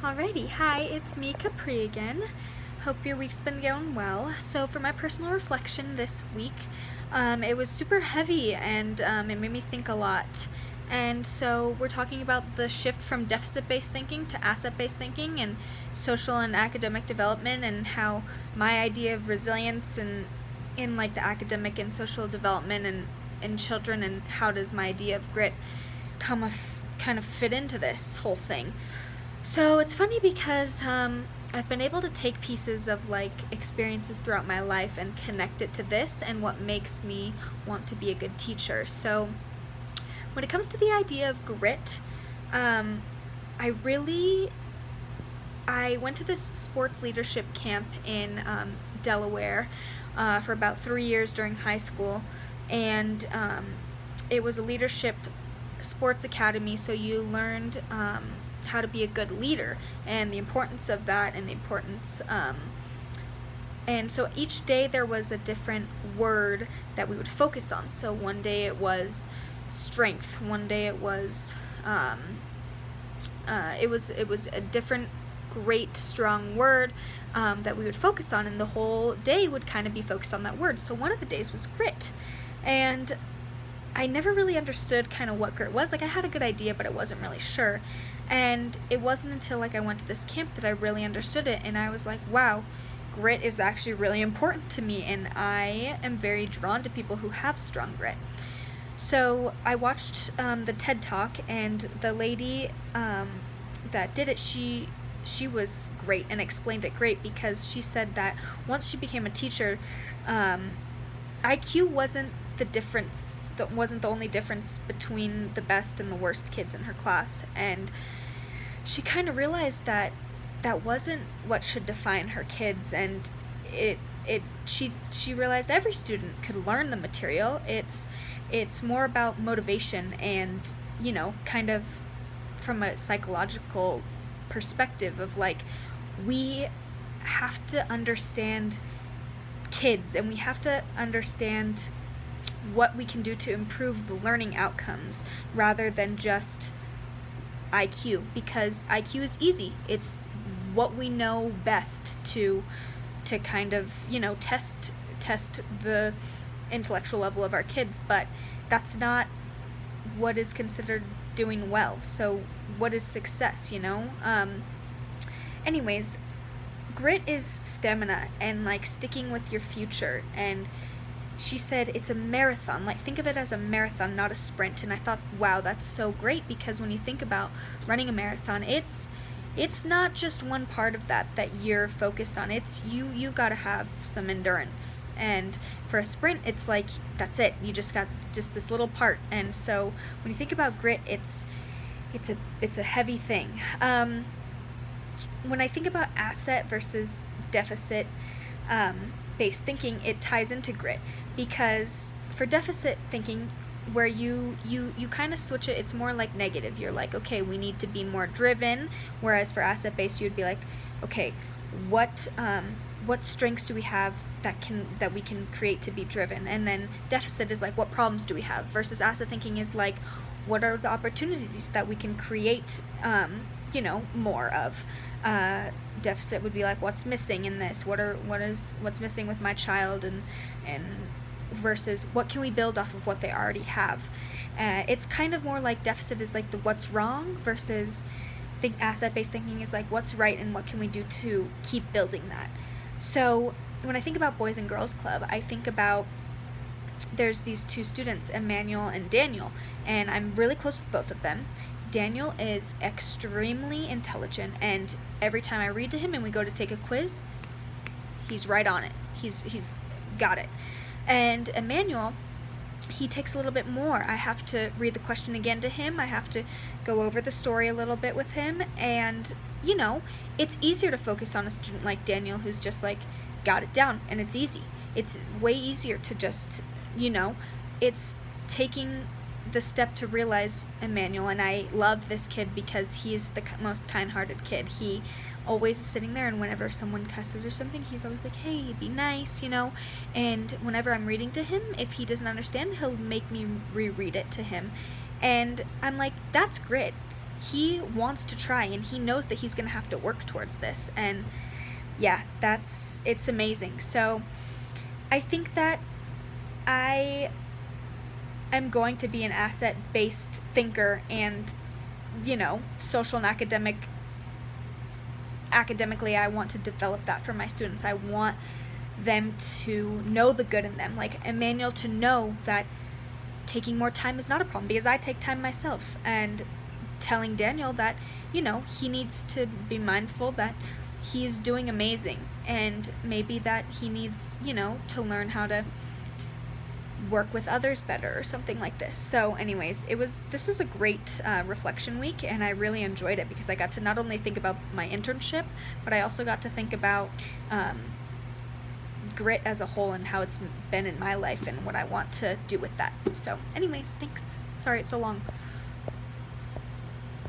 Alrighty, hi, it's me, Capri again. Hope your week's been going well. So, for my personal reflection this week, it was super heavy and it made me think a lot. And so, we're talking about the shift from deficit based thinking to asset based thinking and social and academic development, and how my idea of resilience and in like the academic and social development and in children, and how does my idea of grit kind of fit into this whole thing. So it's funny because I've been able to take pieces of like experiences throughout my life and connect it to this and what makes me want to be a good teacher. So when it comes to the idea of grit, um, I really I went to this sports leadership camp in Delaware for about 3 years during high school, and it was a leadership sports academy. So you learned how to be a good leader and the importance of that, and the importance. And so each day there was a different word that we would focus on. So one day it was strength. One day it was a different great strong word that we would focus on, and the whole day would kind of be focused on that word. So one of the days was grit, and I never really understood kind of what grit was. Like, I had a good idea, but I wasn't really sure. And it wasn't until like I went to this camp that I really understood it, and I was like, wow, grit is actually really important to me, and I am very drawn to people who have strong grit. So I watched the TED Talk, and the lady that did it, she was great and explained it great, because she said that once she became a teacher, IQ wasn't the only difference between the best and the worst kids in her class, and she kind of realized that that wasn't what should define her kids, and she realized every student could learn the material. It's more about motivation, and kind of from a psychological perspective of like, we have to understand kids, and we have to understand what we can do to improve the learning outcomes rather than just IQ, because IQ is easy. It's what we know best to kind of test the intellectual level of our kids, but that's not what is considered doing well. So what is success? Anyways, grit is stamina and like sticking with your future, and she said it's a marathon. Like, think of it as a marathon, not a sprint. And I thought, wow, that's so great, because when you think about running a marathon, it's not just one part of that you're focused on. It's you've got to have some endurance. And for a sprint, it's like, that's it. You just got just this little part. And so when you think about grit, it's a heavy thing. When I think about asset versus deficit based thinking, it ties into grit, because for deficit thinking, where you kind of switch it, it's more like negative. You're like, okay, we need to be more driven, whereas for asset based, you'd be like, okay, what strengths do we have that we can create to be driven? And then deficit is like, what problems do we have? Versus asset thinking is like, what are the opportunities that we can create more of? Deficit would be like, what's missing in this? What's missing with my child? And versus what can we build off of what they already have? It's kind of more like deficit is like the what's wrong, versus asset-based thinking is like what's right and what can we do to keep building that. So when I think about Boys and Girls Club, I think about there's these two students, Emmanuel and Daniel, and I'm really close with both of them. Daniel is extremely intelligent, and every time I read to him and we go to take a quiz, he's right on it. He's got it. And Emmanuel, he takes a little bit more. I have to read the question again to him. I have to go over the story a little bit with him, and it's easier to focus on a student like Daniel, who's just like got it down, and it's easy. It's way easier to just, it's taking the step to realize Emmanuel. And I love this kid because he's the most kind-hearted kid. He always is sitting there, and whenever someone cusses or something, he's always like, hey, be nice, and whenever I'm reading to him, if he doesn't understand, he'll make me reread it to him. And I'm like, that's grit. he wants to try, and he knows that he's going to have to work towards this. And yeah, it's amazing. So I think that I am going to be an asset-based thinker, and social and academically, I want to develop that for my students. I want them to know the good in them, like Emmanuel to know that taking more time is not a problem, because I take time myself, and telling Daniel that he needs to be mindful that he's doing amazing, and maybe that he needs to learn how to work with others better or something like this. So anyways, this was a great reflection week, and I really enjoyed it because I got to not only think about my internship, but I also got to think about grit as a whole and how it's been in my life and what I want to do with that. So anyways, thanks. Sorry it's so long.